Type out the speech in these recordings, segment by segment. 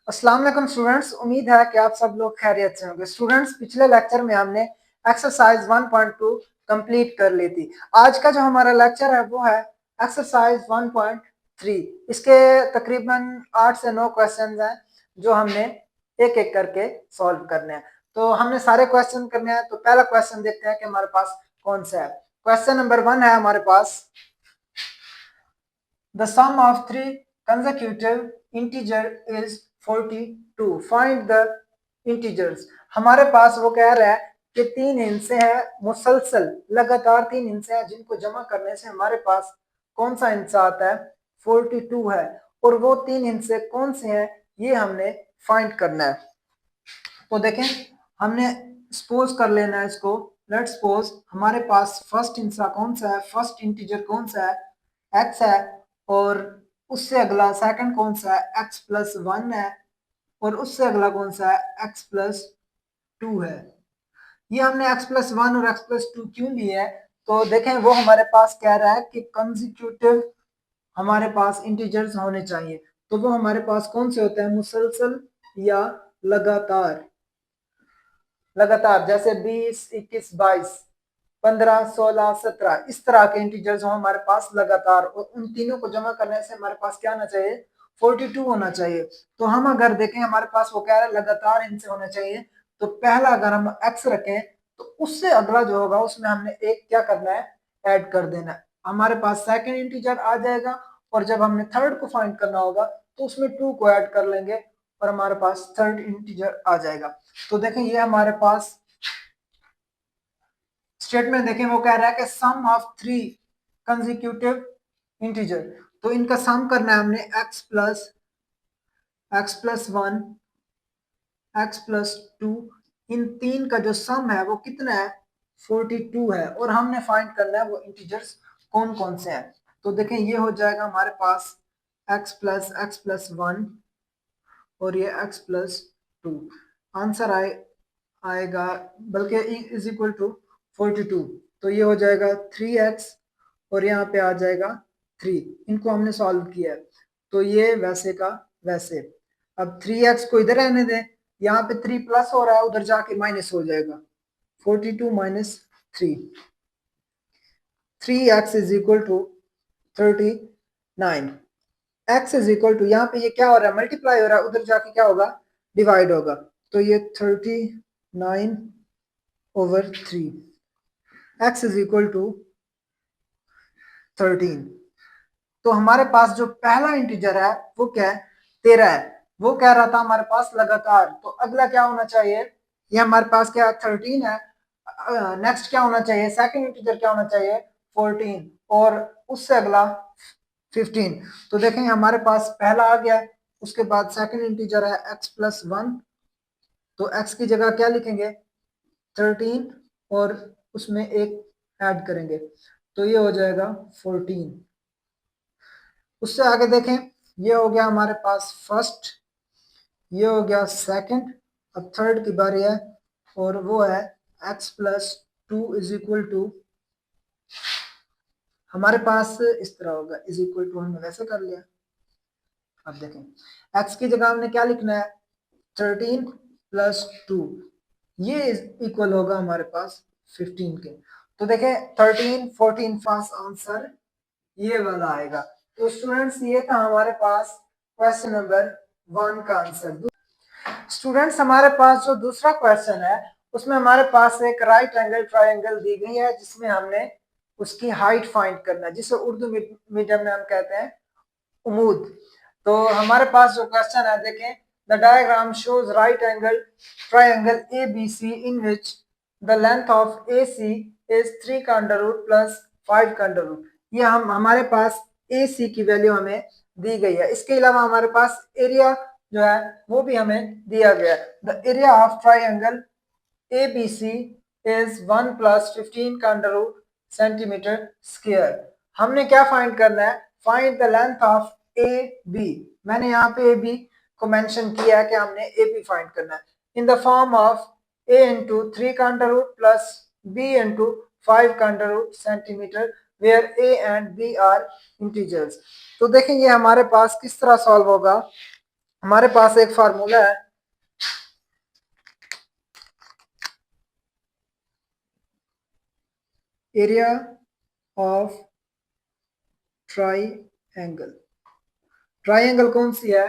अस्सलाम वालेकुम स्टूडेंट्स, उम्मीद है कि आप सब लोग खैरियत से होंगे। स्टूडेंट्स, पिछले लेक्चर में हमने एक्सरसाइज 1.2 कंप्लीट कर ली थी। आज का जो हमारा लेक्चर है वो है एक्सरसाइज 1.3। इसके तकरीबन 8 से 9 क्वेश्चंस हैं जो हमने एक एक करके सॉल्व करने हैं। तो हमने सारे क्वेश्चन करने हैं। तो पहला क्वेश्चन देखते हैं कि हमारे पास कौन सा है। क्वेश्चन नंबर 1 है हमारे पास, the sum of three consecutive integer is 42. Find the integers. हमारे पास वो कह रहा है कि तीन हिस्से हैं, मुसलसल लगातार तीन हिस्से हैं जिनको जमा करने से हमारे पास कौन सा हिस्सा आता है, 42 है। और वो तीन हिस्से कौन से हैं ये हमने फाइंड करना है। तो देखें, हमने सपोज कर लेना है इसको। लेट्स सपोज हमारे पास फर्स्ट हिस्सा कौन सा है, फर्स्ट इंटीजर कौन सा है, एक्स है। और उससे अगला सेकंड कौन सा है, एक्स प्लस वन है। और उससे अगला कौन सा है, एक्स प्लस टू है। ये हमने एक्स प्लस वन और एक्स प्लस टू क्यों लिए है, तो देखें वो हमारे पास कह रहा है कि कंसेक्यूटिव हमारे पास इंटीजर्स होने चाहिए। तो वो हमारे पास कौन से होते हैं, मुसलसल या लगातार। लगातार जैसे 20, 21, 22, 15, 16, 17 इस तरह के इंटीजर्स हो हमारे पास लगातार। और उन तीनों को जमा करने से हमारे पास क्या आना चाहिए, 42 होना चाहिए। तो हम अगर देखें हमारे पास वो कह रहा है लगातार इनसे होना चाहिए। तो पहला अगर हम एक्स रखें तो उससे अगला जो होगा उसमें हमने एक क्या करना है, ऐड कर देना है। हमारे पास सेकंड इंटीजर आ जाएगा। और जब हमने थर्ड को फाइंड करना होगा तो उसमें टू को ऐड कर लेंगे और हमारे पास थर्ड इंटीजर आ जाएगा। तो देखें ये हमारे पास स्टेटमेंट देखें, वो कह रहा है कि sum of three consecutive integer. तो इनका सम करना है हमने X plus one, X plus two. इन तीन का जो सम है वो कितना है, 42 है। और हमने फाइंड करना है वो इंटीजर्स कौन कौन से हैं। तो देखें ये हो जाएगा हमारे पास एक्स प्लस वन और ये एक्स प्लस टू। आंसर आएगा, बल्कि इज इक्वल टू 42। तो ये हो जाएगा 3x और यहाँ पे आ जाएगा 3। इनको हमने सॉल्व किया है। तो ये वैसे का वैसे। अब 3x को इधर रहने दें, यहाँ पे 3 प्लस हो रहा है, उधर जाके माइनस हो जाएगा। 42 minus 3, 3x is equal to 39। x is equal to, यहाँ पे ये क्या हो रहा है, मल्टीप्लाई हो रहा है, उधर जाके क्या होगा, डिवाइड होगा। तो ये 39 over 3, x is equal to 13। तो हमारे पास जो पहला इंटीजर है वो क्या है, 13 है। वो कह रहा था हमारे पास लगातार, तो अगला क्या होना चाहिए, ये हमारे पास क्या 13 है। नेक्स्ट क्या होना चाहिए, सेकंड इंटीजर क्या होना चाहिए, 14। और उससे अगला 15। तो देखें हमारे पास पहला आ गया। उसके बाद सेकंड इंटीजर है x प्लस वन। तो x की जगह क्या लिखेंगे, 13 और उसमें एक ऐड करेंगे। तो ये हो जाएगा 14। उससे आगे देखें, ये हो गया हमारे पास फर्स्ट, ये हो गया सेकंड। अब थर्ड की बारी है और वो है x plus two is equal to, हमारे पास इस तरह होगा, इज इक्वल टू हमने वैसे कर लिया। अब देखें x की जगह हमने क्या लिखना है, 13 प्लस टू, ये इक्वल होगा हमारे पास 15 के। तो देखें 13, 14 फर्स्ट आंसर ये वाला आएगा। तो स्टूडेंट्स ये था हमारे पास क्वेश्चन नंबर 1 का आंसर। स्टूडेंट्स हमारे पास जो दूसरा क्वेश्चन है उसमें हमारे पास एक राइट एंगल ट्रायंगल दी गई है जिसमें हमने उसकी हाइट फाइंड करना है, जिसे उर्दू मीडियम में हम कहते हैं उमूद। तो हमारे पास जो क्वेश्चन है देखें, the diagram shows right angle triangle A B C in which the length of A C is 3 का अंडर रूट प्लस 5 का अंडर रूट। ये हम हमारे पास ए सी की वैल्यू हमें दी गई है। इसके अलावा हमारे पास एरिया जो है वो भी हमें दिया गया है। The area of triangle A B C is 1 plus 15 का अंडर रूट सेंटीमीटर स्क्वायर। हमने क्या फाइंड करना है, find the length of A B. मैंने यहाँ पे ए बी को मेंशन किया है कि हमने ए बी फाइंड करना है in the form of A into 3 का under root plus B into 5 का under root centimetre where A and B are integers. तो देखें ये हमारे पास किस तरह सॉल्व होगा। हमारे पास एक फार्मूला है, एरिया ऑफ ट्राइएंगल। ट्राइएंगल कौन सी है?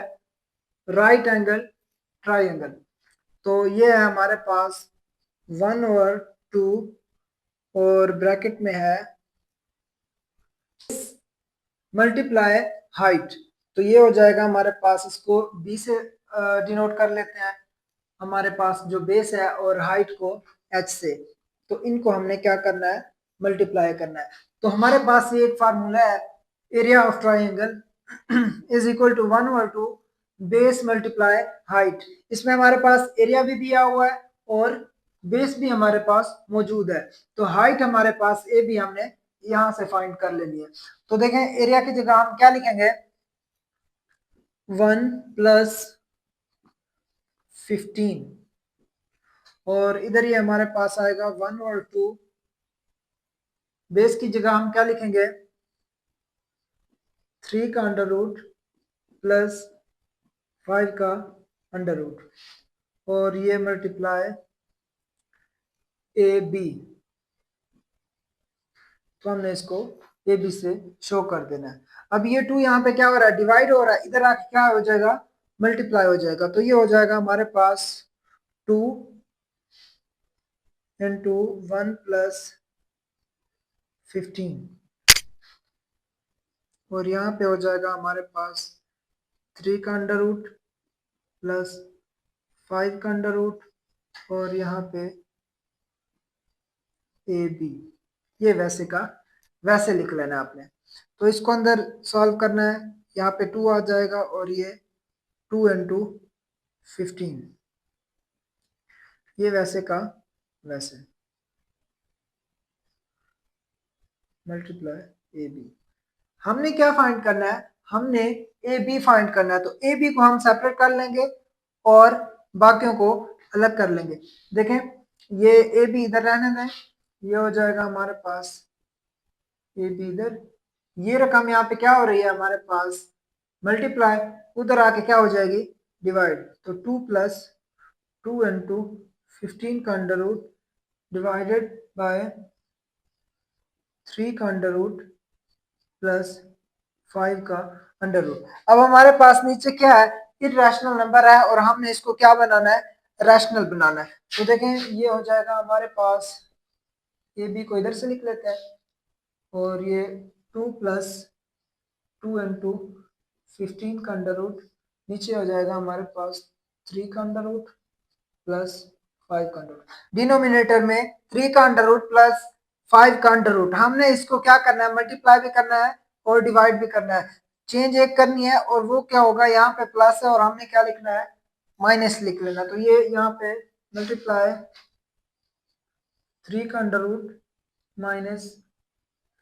Right angle triangle. तो ये है हमारे पास 1/2 और ब्रैकेट में है मल्टीप्लाई हाइट। तो ये हो जाएगा हमारे पास, इसको b से डिनोट कर लेते हैं, हमारे पास जो बेस है, और हाइट को h से। तो इनको हमने क्या करना है? मल्टीप्लाई करना है। तो हमारे पास ये एक फार्मूला है, area of triangle is equal to 1/2 base multiply height. इसमें हमारे पास एरिया भी दिया हुआ है और बेस भी हमारे पास मौजूद है। तो हाइट हमारे पास ए भी हमने यहां से फाइंड कर लेनी है। तो देखें, एरिया की जगह हम क्या लिखेंगे? 1 + 15, और इधर ही हमारे पास आएगा 1/2। बेस की जगह हम क्या लिखेंगे? 3 का अंडर रूट प्लस 5 का अंडर रूट, और ये मल्टीप्लाई ए बी। तो हमने इसको ए बी से शो कर देना है। अब ये 2 यहाँ पे क्या हो रहा है? डिवाइड हो रहा है, इधर आके क्या हो जाएगा? मल्टीप्लाई हो जाएगा। तो ये हो जाएगा हमारे पास 2 इंटू 1 + 15, और यहाँ पे हो जाएगा हमारे पास 3 का अंडर रूट प्लस 5 का अंडर रूट, और यहाँ पे ए बी। ये वैसे का वैसे लिख लेना आपने। तो इसको अंदर सॉल्व करना है, यहाँ पे 2 आ जाएगा, और ये 2 इंटू 15, ये वैसे का वैसे मल्टीप्लाई ए बी। हमने क्या फाइंड करना है? हमने ए बी फाइंड करना है। तो ए बी को हम सेपरेट कर लेंगे और बाकियों को अलग कर लेंगे। देखें, ये ए बी इधर रहने दें, ये हो जाएगा हमारे पास ए बी इधर। ये रकम यहाँ पे क्या हो रही है हमारे पास? मल्टीप्लाई, उधर आके क्या हो जाएगी? डिवाइड। तो 2 + 2 इंटू 15 का अंडर रूट डिवाइडेड बाय 3 का अंडर रूट प्लस 5 का अंडर रूट। अब हमारे पास नीचे क्या है? इरेशनल नंबर है, और हमने इसको क्या बनाना है? रैशनल बनाना है। तो देखें, ये हो जाएगा हमारे पास, ए बी को इधर से लिख लेते हैं, और ये 2 + 2 इंटू 15 का अंडर रूट, नीचे हो जाएगा हमारे पास 3 का अंडर रूट प्लस 5 का अंडर रूट। डिनोमिनेटर में 3 का अंडर रूट प्लस 5 का अंडर रूट, हमने इसको क्या करना है? मल्टीप्लाई भी करना है और डिवाइड भी करना है। चेंज एक करनी है, और वो क्या होगा? यहाँ पे प्लस है और हमने क्या लिखना है? माइनस लिख लेना। तो ये यहाँ पे मल्टीप्लाई 3 का अंडर रूट माइनस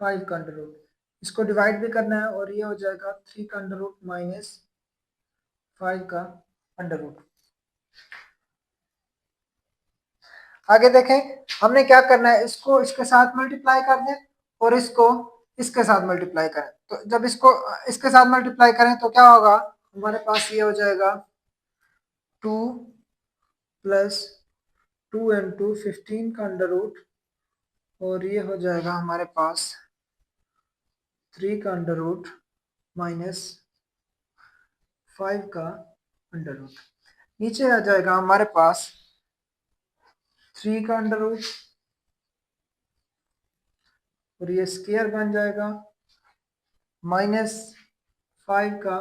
5 का अंडर रूट, इसको डिवाइड भी करना है, और ये हो जाएगा 3 का अंडर रूट माइनस 5 का अंडर रूट। आगे देखें, हमने क्या करना है? इसको इसके साथ मल्टीप्लाई कर दें, और इसको इसके साथ मल्टीप्लाई करें। तो जब इसको इसके साथ मल्टीप्लाई करें तो क्या होगा? हमारे पास ये हो जाएगा 2 + 2 इंटू 15 का अंडर रूट, और ये हो जाएगा हमारे पास 3 का अंडर रूट माइनस 5 का अंडर रूट। नीचे आ जाएगा हमारे पास 3 का अंडर रूट, और ये स्क्वायर बन जाएगा माइनस 5 का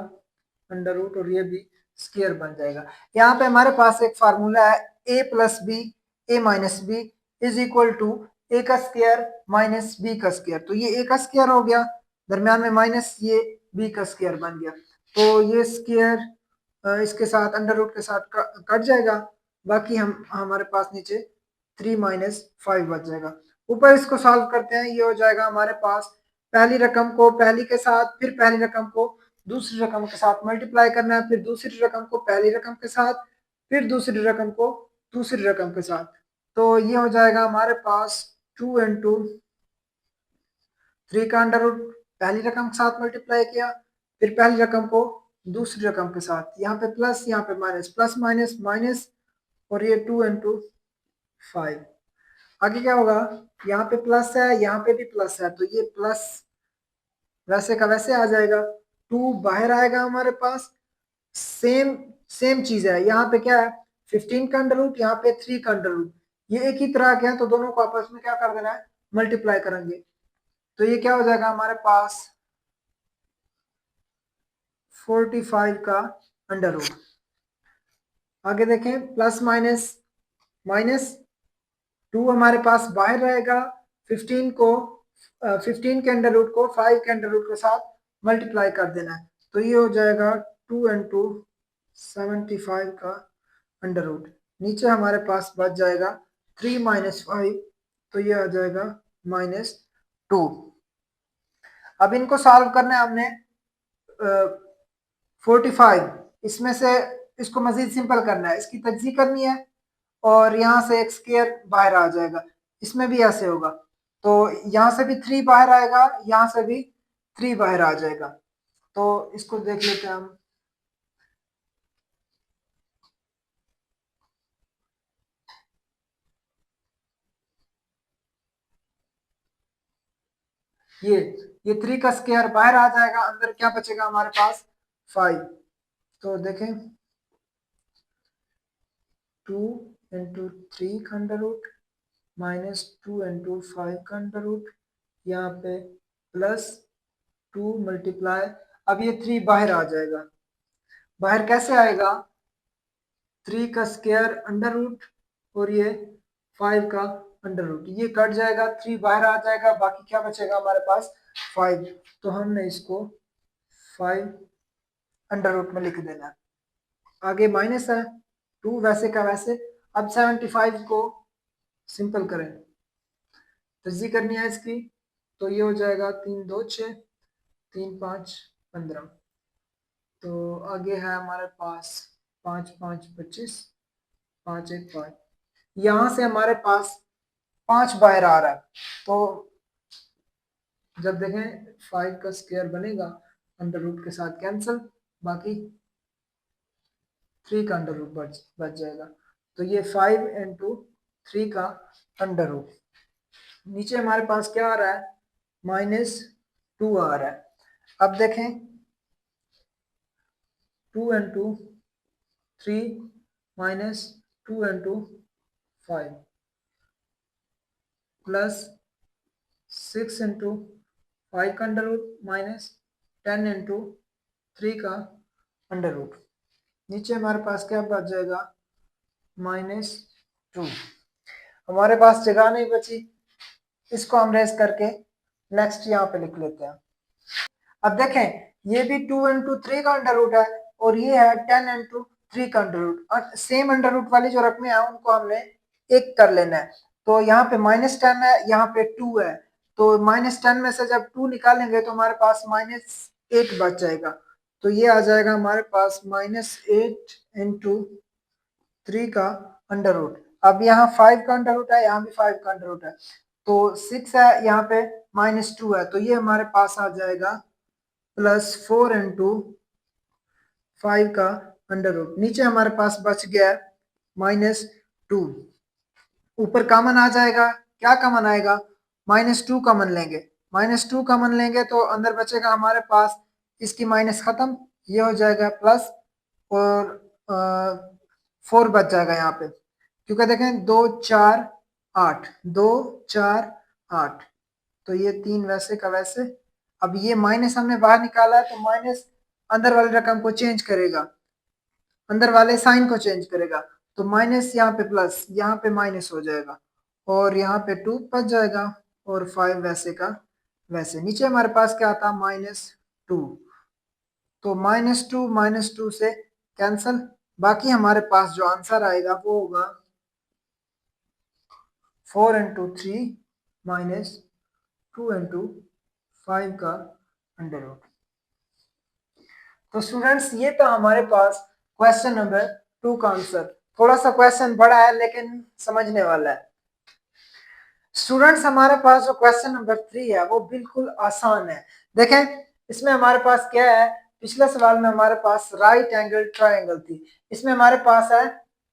अंडर रूट, और ये भी स्क्वायर बन जाएगा। यहाँ पे हमारे पास एक फार्मूला है, a + b a - b is equal to a का स्क्वायर माइनस b का स्क्वायर। तो ये a का स्क्वायर हो गया, दरमियान में माइनस, ये b का स्क्वायर बन गया। तो ये स्क्वायर इसके साथ अंडर रूट के साथ कट जाएगा, बाकी हम हमारे पास नीचे 3 - 5 बच जाएगा। ऊपर इसको सॉल्व करते हैं, ये हो जाएगा हमारे पास, पहली रकम को पहली के साथ, फिर पहली रकम को दूसरी रकम के साथ मल्टीप्लाई करना है, फिर दूसरी रकम को पहली रकम के साथ, फिर दूसरी रकम को दूसरी रकम के साथ। तो ये हो जाएगा हमारे पास 2 इंटू 3 का अंडर रूट, पहली रकम के साथ मल्टीप्लाई किया, फिर पहली रकम को दूसरी रकम के साथ, यहाँ पे प्लस यहाँ पे माइनस, प्लस माइनस माइनस, और ये 2 इंटू 5। आगे क्या होगा, यहाँ पे प्लस है यहाँ पे भी प्लस है, तो ये प्लस वैसे का वैसे आ जाएगा, 2 बाहर आएगा हमारे पास। सेम सेम चीज है, यहाँ पे क्या है 15 का अंडर रूट, यहाँ पे 3 का अंडर रूट, ये एक ही तरह के हैं, तो दोनों को आपस में क्या कर देना है, मल्टीप्लाई करेंगे। तो ये क्या हो जाएगा हमारे पास 45 का अंडर रूट। आगे देखें, प्लस माइनस माइनस, 2 हमारे पास बाहर रहेगा, 15 को 15 के अंडर रूट को 5 के अंडर रूट के साथ मल्टीप्लाई कर देना है, तो ये हो जाएगा 2 इंटू 75 का अंडर रूट। नीचे हमारे पास बच जाएगा 3 माइनस 5, तो ये आ जाएगा -2। अब इनको सॉल्व करना है हमने 45, इसमें से इसको मजीद सिंपल करना है, इसकी तज्जी करनी है, और यहाँ से एक स्क्वायर बाहर आ जाएगा। इसमें भी ऐसे होगा, तो यहाँ से भी 3 बाहर आएगा, यहाँ से भी 3 बाहर आ जाएगा। तो इसको देख लेते हैं हम। ये 3 का स्क्वायर बाहर आ जाएगा, अंदर क्या बचेगा हमारे पास 5। तो देखें 2 इंटू 3 का अंडर रूट -2 इंटू 5 का अंडर रूट, यहाँ पे +2 मल्टीप्लाई, अब ये 3 बाहर आ जाएगा। बाहर कैसे आएगा, 3 का स्क्वायर अंडर रूट और ये 5 का अंडर रूट, ये कट जाएगा, 3 बाहर आ जाएगा, बाकी क्या बचेगा हमारे पास 5। तो हमने इसको 5 अंडर रूट में लिख देना है। आगे माइनस है, 2 वैसे का वैसे। अब 75 को सिंपल करें, तज्जी करनी है इसकी, तो ये हो जाएगा 3 2 6, 3 5 15। तो आगे है हमारे पास 5 5 25, 5 1 5। यहाँ से हमारे पास 5 बाहर आ रहा है, तो जब देखें 5 का स्क्वायर बनेगा, अंडर रूट के साथ कैंसिल, बाकी 3 का अंडर रूट बच जाएगा। तो ये 5 इंटू 3 का अंडर रूट। नीचे हमारे पास क्या आ रहा है, -2 आ रहा है। अब देखें 2 इंटू 3 -2 इंटू 5 प्लस 6 इंटू 5 का अंडर रूट -10 इंटू 3 का अंडर रूट। नीचे हमारे पास क्या बच जाएगा, -2। हमारे पास जगह नहीं बची, इसको हम रेस करके नेक्स्ट यहाँ पे लिख लेते हैं। अब देखें ये भी 2 इंटू 3 का अंडर रूट है, और ये है 10 इंटू 3 का अंडर रूट, और सेम अंडर रूट वाली जो रकमें हैं उनको हमने एक कर लेना है। तो यहाँ पे -10 है, यहाँ पे 2 है, तो -10 में से जब 2 निकालेंगे तो हमारे पास -8 बच जाएगा। तो ये आ जाएगा हमारे पास -8 इंटू 3 का अंडर रूट। अब यहाँ 5 का अंडर रूट है, यहाँ भी 5 का अंडर रूट है, तो 6 है, यहाँ पे -2 है, तो ये हमारे पास आ जाएगा +4 इंटू 5 का अंडर रूट। नीचे हमारे पास बच गया -2, ऊपर कॉमन आ जाएगा, क्या कॉमन आएगा, -2 कॉमन लेंगे, -2 कॉमन लेंगे तो अंदर बचेगा हमारे पास, इसकी माइनस खत्म, ये हो जाएगा प्लस, और 4 बच जाएगा यहाँ पे, क्योंकि देखें 2 4 8, 2 4 8, तो ये 3 वैसे का वैसे। अब ये माइनस हमने बाहर निकाला है, तो माइनस अंदर वाली रकम को चेंज करेगा, अंदर वाले साइन को चेंज करेगा, तो माइनस यहाँ पे प्लस, यहाँ पे माइनस हो जाएगा, और यहाँ पे 2 बच जाएगा, और 5 वैसे का वैसे। नीचे हमारे पास क्या आता, -2, तो -2 से कैंसल, बाकी हमारे पास जो आंसर आएगा वो होगा 4 इंटू 3 -2 इंटू 5 का अंडर रूट। तो स्टूडेंट्स ये था हमारे पास क्वेश्चन नंबर 2 का आंसर। थोड़ा सा क्वेश्चन बड़ा है लेकिन समझने वाला है। स्टूडेंट्स हमारे पास जो क्वेश्चन नंबर 3 है वो बिल्कुल आसान है। देखें इसमें हमारे पास क्या है पिछले सवाल में हमारे पास राइट एंगल ट्रायंगल थी, इसमें हमारे पास है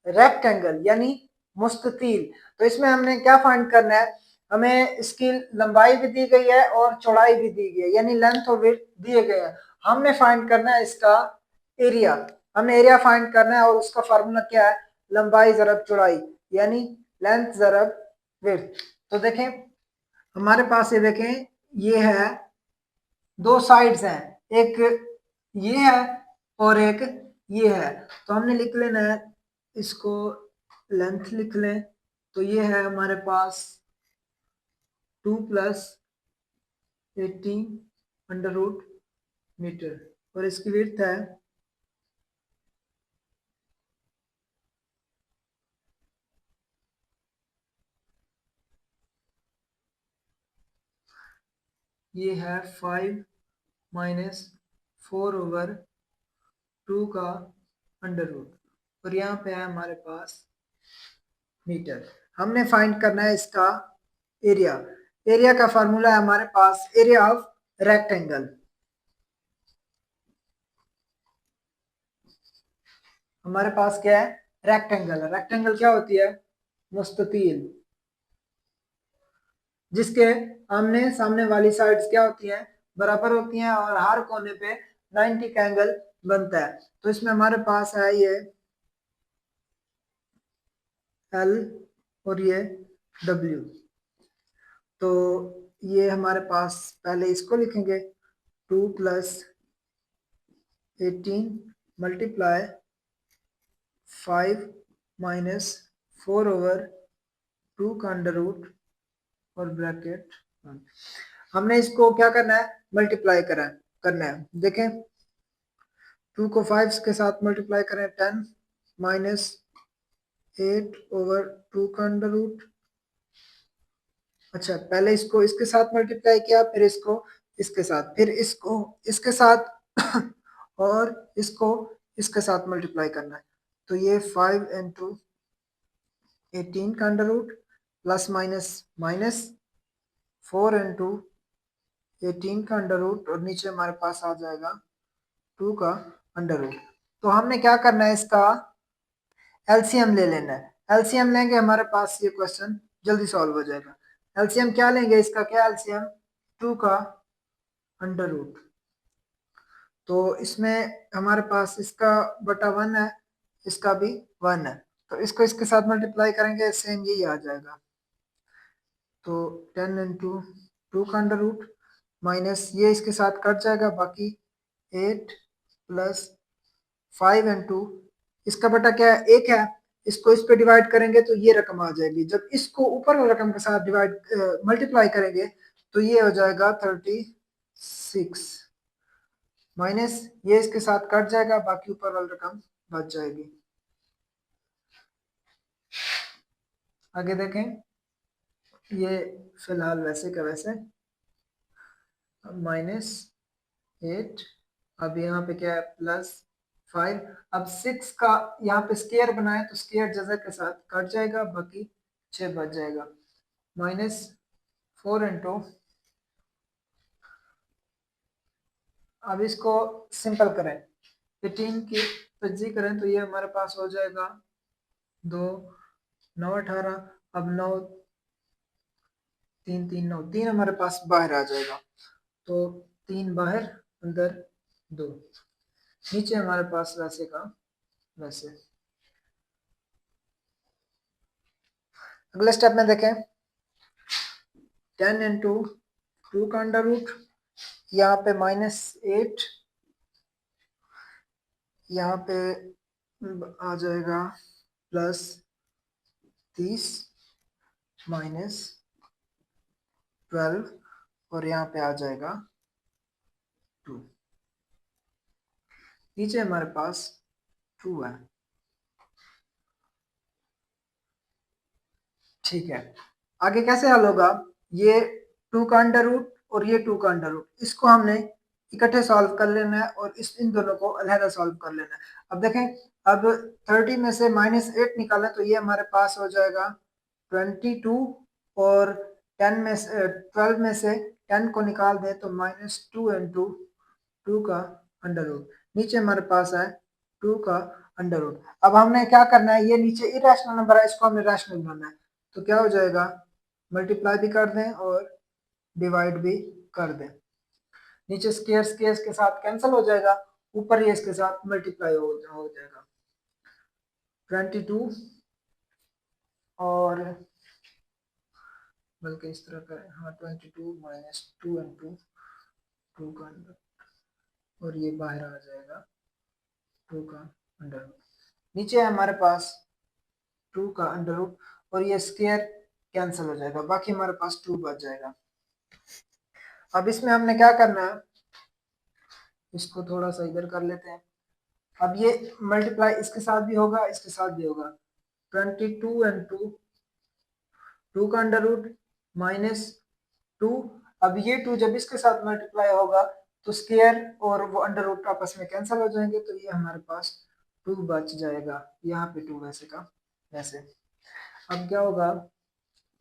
रेक्टेंगल यानी मुस्ततील। तो इसमें हमने क्या फाइंड करना है, हमें इसकी लंबाई भी दी गई है और चौड़ाई भी दी गई है, यानी लेंथ और विड्थ दिए गए हैं। हमने फाइंड करना है इसका एरिया, हमने एरिया फाइंड करना है और उसका फार्मूला क्या है, लंबाई ज़रब चौड़ाई यानी लेंथ ज़रब विड्थ। तो देखें हमारे पास ये देखें ये है, दो साइड्स हैं, एक ये है और एक ये है। तो हमने लिख लेना है इसको, लेंथ लिख लें, तो ये है हमारे पास 2 + 18 अंडर रूट मीटर और इसकी विड्थ है ये है 5 - 4/2 का अंडर रूट और यहाँ पे है हमारे पास मीटर। हमने फाइंड करना है इसका एरिया। एरिया का फार्मूला है हमारे पास एरिया ऑफ रेक्टेंगल। हमारे पास क्या है, रेक्टेंगल। रेक्टेंगल क्या होती है, मुस्ततील, जिसके आमने सामने वाली साइड्स क्या होती हैं, बराबर होती हैं और हर कोने पे 90 का एंगल बनता है। तो इसमें हमारे पास है ये L और ये W। तो ये हमारे पास पहले इसको लिखेंगे 2 + 18 × 5 - 4/2 का अंडर रूट और ब्रैकेट 1। हमने इसको क्या करना है, मल्टीप्लाई करना है। देखें 2 को 5 के साथ मल्टीप्लाई करें 10 - 8/2 का अंडर रूट। अच्छा पहले इसको इसके साथ मल्टीप्लाई किया, फिर इसको इसके साथ, फिर इसको इसके साथ और इसको इसके साथ मल्टीप्लाई करना है। तो ये 5 × 18 का under root plus minus minus 4 × 18 का अंडर रूट और नीचे हमारे पास आ जाएगा 2 का अंडर रूट। तो हमने क्या करना है, इसका एलसीएम ले लेना है। एलसीएम लेंगे हमारे पास ये क्वेश्चन जल्दी सॉल्व हो जाएगा। एलसीएम क्या लेंगे, इसका क्या एलसीएम, 2 का अंडर रूट। तो इसमें हमारे पास इसका बटा 1 है, इसका भी 1 है, तो इसको इसके साथ मल्टीप्लाई करेंगे सेम यही आ जाएगा। तो 10 × 2 का अंडर रूट माइनस ये इसके साथ कट जाएगा, बाकी 8 + 5 × इसका बटा क्या है, 1 है, इसको इस पे डिवाइड करेंगे तो ये रकम आ जाएगी। जब इसको ऊपर वाली रकम के साथ डिवाइड मल्टीप्लाई करेंगे तो ये हो जाएगा 36 माइनस ये इसके साथ कट जाएगा, बाकी ऊपर वाली रकम बच जाएगी। आगे देखें, ये फिलहाल वैसे का वैसे -8, अब यहाँ पे क्या है +5। अब 6 का यहाँ पे स्क्वायर बनाए तो स्क्वायर जगह के साथ कट जाएगा, बाकी 6 बच जाएगा। -4 × अब इसको सिंपल करें, 18 की 25 करें तो ये हमारे पास हो जाएगा 2 9 18। अब 9 3 3 9 3 हमारे पास बाहर आ जाएगा, तो 3 बाहर अंदर 2, नीचे हमारे पास वैसे का वैसे। अगले स्टेप में देखें, 10 × 2 का अंडर रूट, यहाँ पे -8, यहाँ पे आ जाएगा +30 -12 और यहाँ पे आ जाएगा 2, नीचे हमारे पास 2 है। ठीक है, आगे कैसे हल होगा, ये 2 का अंडर रूट और ये 2 का अंडर रूट, इसको हमने इकट्ठे सॉल्व कर लेना है और इन दोनों को अलहदा सॉल्व कर लेना है। अब देखें, अब 30 में से -8 निकालें तो ये हमारे पास हो जाएगा 22 और 10 में से 12 में से 10 को निकाल दें तो -2 × 2 का अंडर रूट, नीचे हमारे पास है 2 का अंडर रूट। अब हमने क्या करना है, ये नीचे इरेशनल नंबर है, इसको हमने रैशनल बनाना है, तो क्या हो जाएगा, मल्टीप्लाई भी कर दें और डिवाइड भी कर दें। नीचे स्केयर स्केयर के साथ कैंसिल हो जाएगा, ऊपर ये इसके साथ मल्टीप्लाई हो जाएगा। 22 और बल्कि इस तरह का, हाँ 22 माइनस 2 इंटू 2 का अंडर, और ये बाहर आ जाएगा 2 का अंडर रूट। नीचे है हमारे पास 2 का अंडर रूट और ये स्केयर कैंसिल हो जाएगा, बाकी हमारे पास 2 बच जाएगा। अब इसमें हमने क्या करना है, इसको थोड़ा सा इधर कर लेते हैं। अब ये मल्टीप्लाई इसके साथ भी होगा, इसके साथ भी होगा। 22 इंटू 2 का अंडर रूट माइनस 2। अब ये 2 जब इसके साथ मल्टीप्लाई होगा तो स्केयर और वो अंडर रूट आपस में कैंसिल हो जाएंगे, तो ये हमारे पास 2 बच जाएगा, यहाँ पे 2 वैसे का वैसे। अब क्या होगा,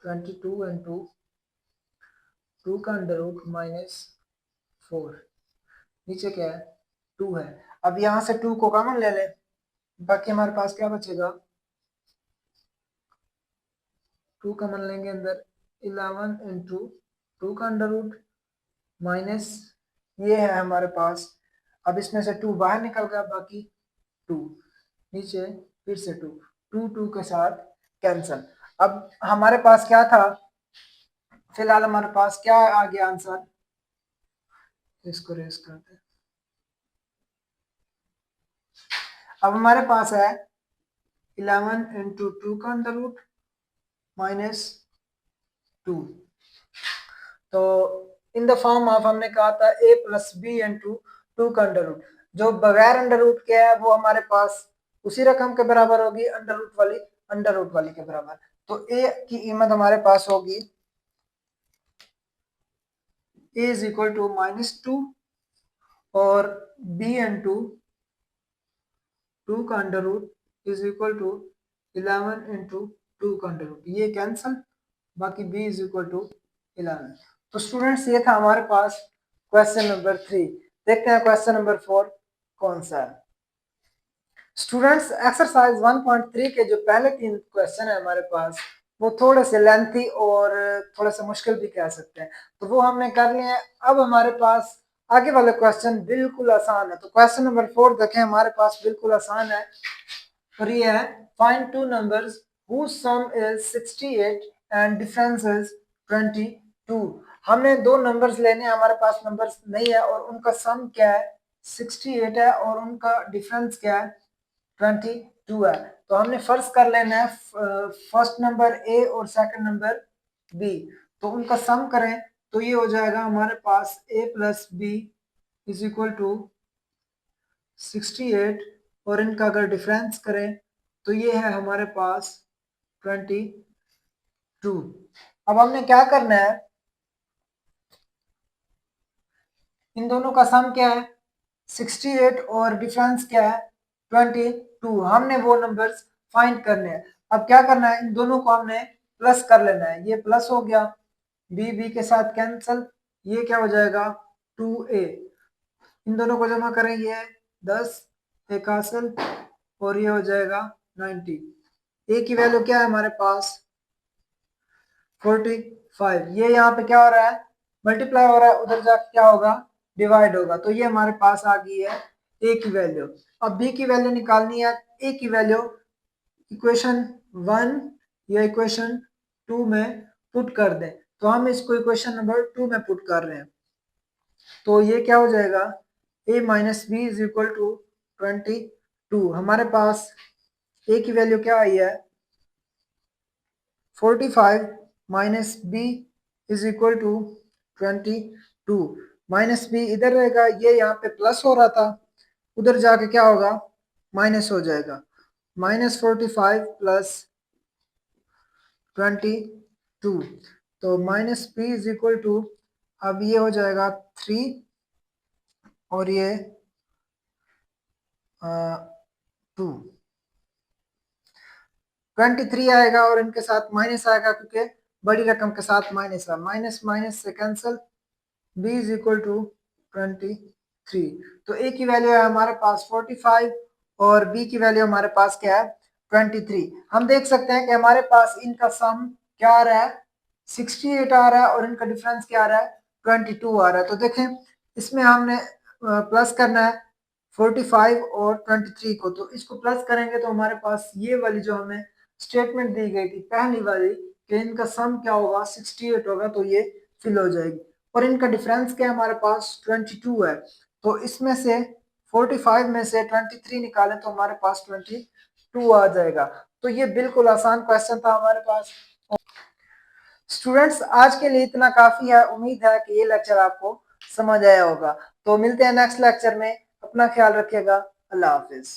22 इंटू 2 का अंडर रूट माइनस 4, नीचे क्या है 2 है। अब यहाँ से 2 को कॉमन ले लें, बाकी हमारे पास क्या बचेगा, 2 कॉमन लेंगे अंदर, 11 इंटू 2 का अंडर रूट माइनस ये है हमारे पास। अब इसमें से 2 बाहर निकल गया, बाकी 2, नीचे फिर से 2, 2 के साथ कैंसल। अब हमारे पास क्या था, फिलहाल हमारे पास क्या आ गया आंसर, इसको रेस करते हैं। अब हमारे पास है 11 इंटू 2 का अंडर रूट माइनस 2। तो इन द फॉर्म ऑफ हमने कहा था a प्लस बी इंटू 2 का अंडर रूट, जो बगैर अंडर रूट के है वो हमारे पास उसी रकम के बराबर होगी, अंडर रूट वाली के बराबर। तो a की कीमत हमारे पास होगी a इज इक्वल टू -2 और b इंटू 2 का under root is equal to 11 into 2 का अंडर रूट, ये कैंसल, बाकी b इज इक्वल टू 11। तो स्टूडेंट्स ये था हमारे पास क्वेश्चन नंबर 3। देखते हैं क्वेश्चन नंबर 4 कौन सा है। स्टूडेंट्स एक्सरसाइज 1.3 के जो पहले 3 क्वेश्चन है हमारे पास, वो थोड़े से लेंथी और थोड़े से मुश्किल भी कह सकते हैं, तो वो हमने कर लिए हैं। अब हमारे पास आगे वाले क्वेश्चन बिल्कुल आसान है। तो क्वेश्चन नंबर 4 देखें, हमारे पास बिल्कुल आसान है और ये है, find two numbers whose sum is 68 and difference is 22। हमने दो नंबर्स लेने हैं, हमारे पास नंबर्स नहीं है और उनका सम क्या है 68 है और उनका डिफरेंस क्या है 22 है। तो हमने फर्स्ट कर लेना है फर्स्ट नंबर ए और सेकंड नंबर बी, तो उनका सम करें तो ये हो जाएगा हमारे पास a plus B is equal to 68 और इनका अगर डिफरेंस करें तो ये है हमारे पास 22। अब हमने क्या करना है, इन दोनों का सम क्या है 68 और डिफरेंस क्या है 22, हमने वो नंबर्स फाइंड करने हैं। अब क्या करना है, इन दोनों को हमने प्लस कर लेना है, ये प्लस हो गया, बी बी के साथ कैंसल, ये क्या हो जाएगा 2a, इन दोनों को जमा करें, ये 10 एक हासिल और ये हो जाएगा 90। a की वैल्यू क्या है हमारे पास 45, ये यहाँ पे क्या हो रहा है मल्टीप्लाई हो रहा है, उधर जाके क्या होगा डिवाइड होगा, तो ये हमारे पास आ गई है a की वैल्यू। अब b की वैल्यू निकालनी है, a की वैल्यू इक्वेशन 1 या इक्वेशन 2 में पुट कर दें, तो हम इसको इक्वेशन नंबर 2 में पुट कर रहे हैं, तो ये क्या हो जाएगा a minus B is equal to 22। हमारे पास a की वैल्यू क्या आई है 45 minus B is equal to 22, minus B इधर रहेगा, ये यहाँ पे प्लस हो रहा था, उधर जाके क्या होगा माइनस हो जाएगा, -45 प्लस 22, तो minus B is equal to, अब ये हो जाएगा 3 और ये 2, 23 आएगा और इनके साथ माइनस आएगा क्योंकि बड़ी रकम के साथ माइनस है, माइनस माइनस से cancel, b is equal to 23। 3। तो ए की वैल्यू है हमारे पास 45 और बी की वैल्यू हमारे पास क्या है 23। हम देख सकते हैं कि हमारे पास इनका सम क्या आ रहा है 68 आ रहा है और इनका डिफरेंस क्या आ रहा है 22 आ रहा है। तो देखें इसमें हमने प्लस करना है 45 और 23 को, तो इसको प्लस करेंगे तो हमारे पास ये वाली जो हमें स्टेटमेंट दी गई थी पहली वाली कि इनका सम क्या होगा 68 होगा, तो ये फिल हो जाएगी। और इनका डिफरेंस क्या है हमारे पास 22 है, तो इसमें से 45 में से 23 निकालें तो हमारे पास 22 आ जाएगा। तो ये बिल्कुल आसान क्वेश्चन था हमारे पास। स्टूडेंट्स आज के लिए इतना काफी है, उम्मीद है कि ये लेक्चर आपको समझ आया होगा। तो मिलते हैं नेक्स्ट लेक्चर में, अपना ख्याल रखिएगा, अल्लाह हाफिज।